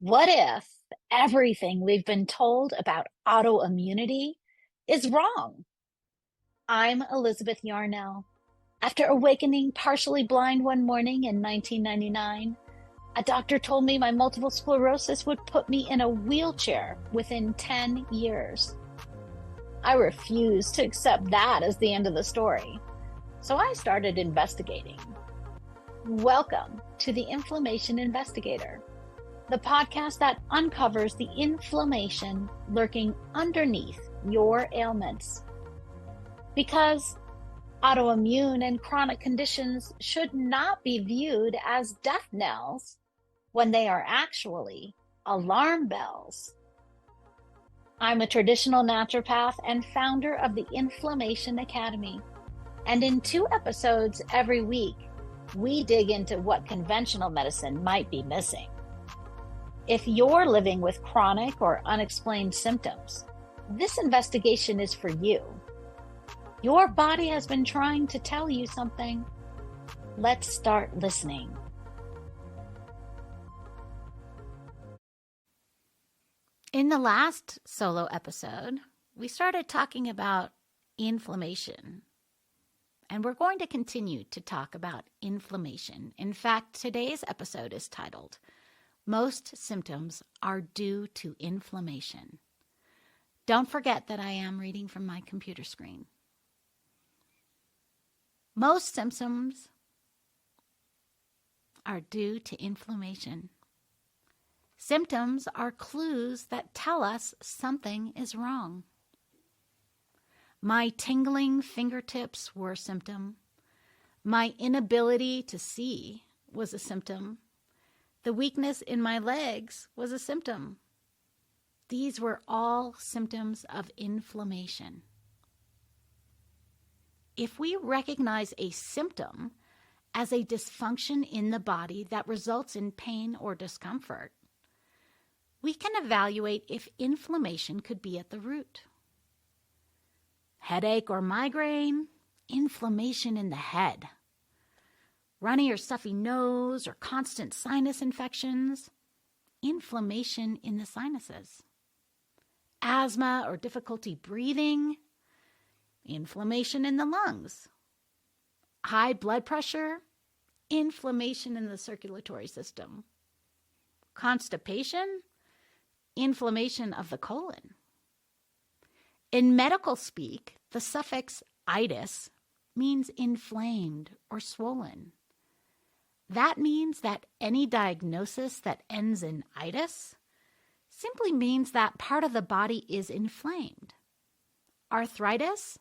What if everything we've been told about autoimmunity is wrong? I'm Elizabeth Yarnell. After awakening partially blind one morning in 1999, a doctor told me my multiple sclerosis would put me in a wheelchair within 10 years. I refused to accept that as the end of the story, so I started investigating. Welcome to the Inflammation Investigator, the podcast that uncovers the inflammation lurking underneath your ailments. Because autoimmune and chronic conditions should not be viewed as death knells when they are actually alarm bells. I'm a traditional naturopath and founder of the Inflammation Academy. And in 2 episodes every week, we dig into what conventional medicine might be missing. If you're living with chronic or unexplained symptoms, this investigation is for you. Your body has been trying to tell you something. Let's start listening. In the last solo episode, we started talking about inflammation. And we're going to continue to talk about inflammation. In fact, today's episode is titled, Most Symptoms Are Due to Inflammation. Don't forget that I am reading from my computer screen. Most symptoms are due to inflammation. Symptoms are clues that tell us something is wrong. My tingling fingertips were a symptom. My inability to see was a symptom. The weakness in my legs was a symptom. These were all symptoms of inflammation. If we recognize a symptom as a dysfunction in the body that results in pain or discomfort, we can evaluate if inflammation could be at the root. Headache or migraine, inflammation in the head. Runny or stuffy nose or constant sinus infections, inflammation in the sinuses. Asthma or difficulty breathing, inflammation in the lungs. High blood pressure, inflammation in the circulatory system. Constipation, inflammation of the colon. In medical speak, the suffix itis means inflamed or swollen. That means that any diagnosis that ends in itis simply means that part of the body is inflamed. Arthritis,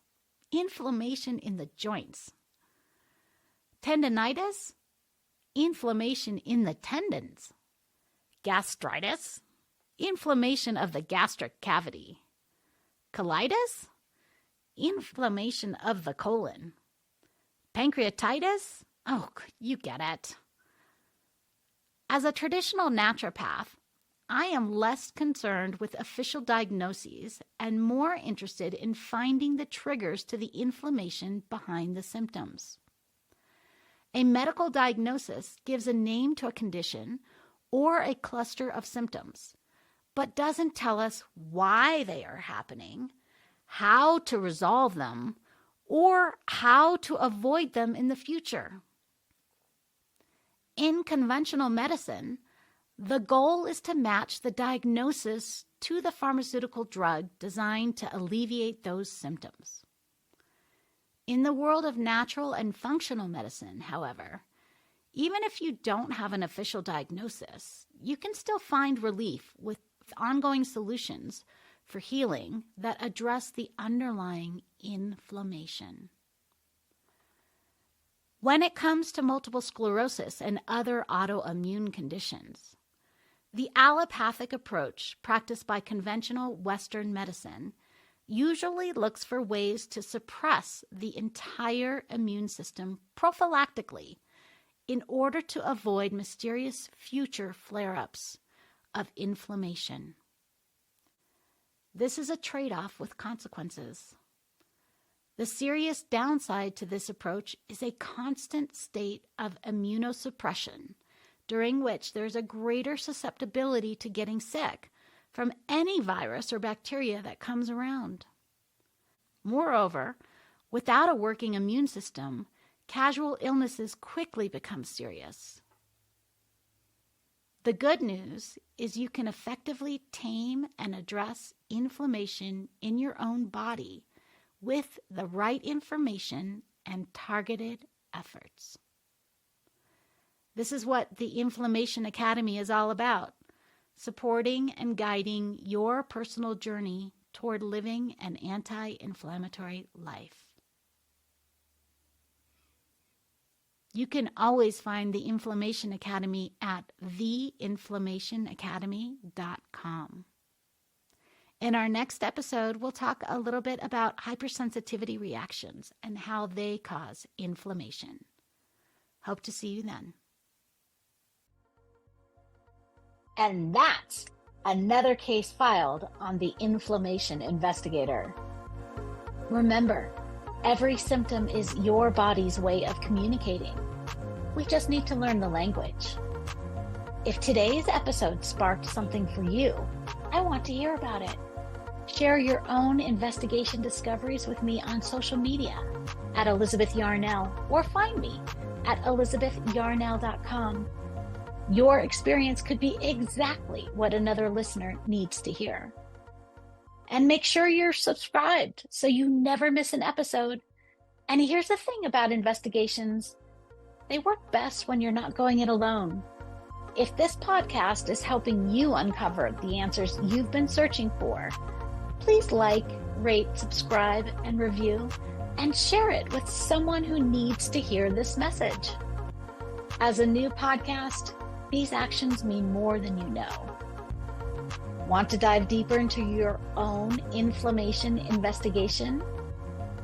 inflammation in the joints. Tendinitis, inflammation in the tendons. Gastritis, inflammation of the gastric cavity. Colitis, inflammation of the colon. Pancreatitis, oh, you get it. As a traditional naturopath, I am less concerned with official diagnoses and more interested in finding the triggers to the inflammation behind the symptoms. A medical diagnosis gives a name to a condition or a cluster of symptoms, but doesn't tell us why they are happening, how to resolve them, or how to avoid them in the future. In conventional medicine, the goal is to match the diagnosis to the pharmaceutical drug designed to alleviate those symptoms. In the world of natural and functional medicine, however, even if you don't have an official diagnosis, you can still find relief with ongoing solutions for healing that address the underlying inflammation. When it comes to multiple sclerosis and other autoimmune conditions, the allopathic approach practiced by conventional Western medicine usually looks for ways to suppress the entire immune system prophylactically in order to avoid mysterious future flare-ups of inflammation. This is a trade-off with consequences. The serious downside to this approach is a constant state of immunosuppression during which there's a greater susceptibility to getting sick from any virus or bacteria that comes around. Moreover, without a working immune system, casual illnesses quickly become serious. The good news is you can effectively tame and address inflammation in your own body with the right information and targeted efforts. This is what the Inflammation Academy is all about, supporting and guiding your personal journey toward living an anti-inflammatory life. You can always find the Inflammation Academy at theinflammationacademy.com. In our next episode, we'll talk a little bit about hypersensitivity reactions and how they cause inflammation. Hope to see you then. And that's another case filed on the Inflammation Investigator. Remember, every symptom is your body's way of communicating. We just need to learn the language. If today's episode sparked something for you, I want to hear about it. Share your own investigation discoveries with me on social media at Elizabeth Yarnell, or find me at elizabethyarnell.com. Your experience could be exactly what another listener needs to hear. And make sure you're subscribed so you never miss an episode. And here's the thing about investigations. They work best when you're not going it alone. If this podcast is helping you uncover the answers you've been searching for, please like, rate, subscribe, and review, and share it with someone who needs to hear this message. As a new podcast, these actions mean more than you know. Want to dive deeper into your own inflammation investigation?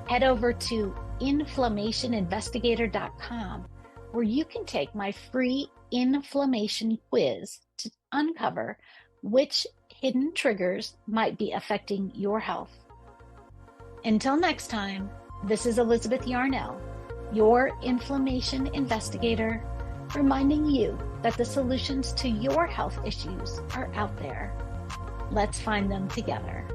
Head over to inflammationinvestigator.com, where you can take my free inflammation quiz to uncover which hidden triggers might be affecting your health. Until next time, this is Elizabeth Yarnell, your inflammation investigator, reminding you that the solutions to your health issues are out there. Let's find them together.